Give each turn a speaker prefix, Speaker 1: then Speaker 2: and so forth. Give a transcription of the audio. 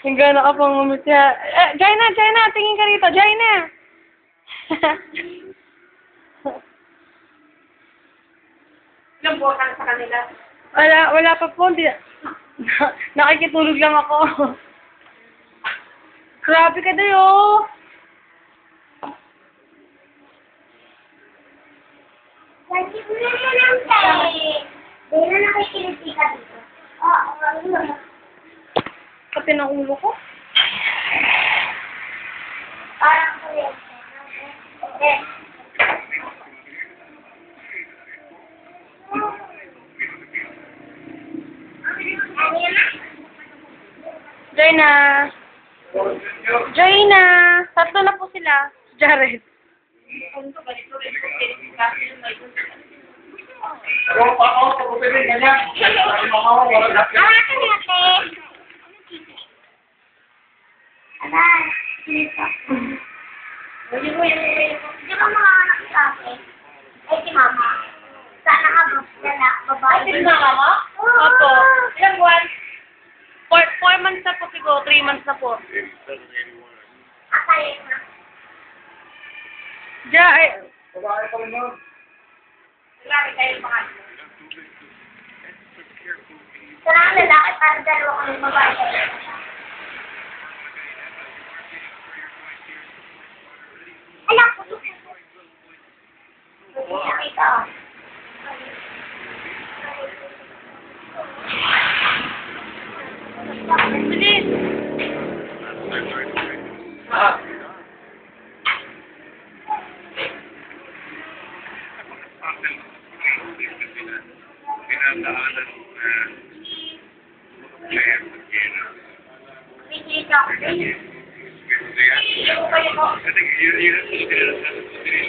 Speaker 1: Hanggang na ka pang umusya. Jaina, tingin ka rito, Jaina!
Speaker 2: Ilang buwan ka na sa kanila?
Speaker 1: Wala pa po, nakikitulog lang ako. Grabe ka dayo!
Speaker 3: Lagi mo na lang tayo. Hindi na nakikiliti ka dito. Oo.
Speaker 1: Pati ng ulo ko.
Speaker 3: Parang kulit. Okay.
Speaker 1: Jaina! Tatlo na po sila. Jared.
Speaker 3: Di ba mga anak sa akin? Ay, si mama. Sana ka babae.
Speaker 2: Ay, si mama mo?
Speaker 1: Opo.
Speaker 2: Ilang buwan?
Speaker 1: 4 months na po siguro, 3 months na po.
Speaker 3: Akala na.
Speaker 2: Grabe kayo mga
Speaker 3: Sana ang lalaki para dalawa kami babae. Alam ko. Nakita ko.
Speaker 1: Bilis!
Speaker 4: Pinadaanan
Speaker 3: Bigyan ako.
Speaker 4: I think you have to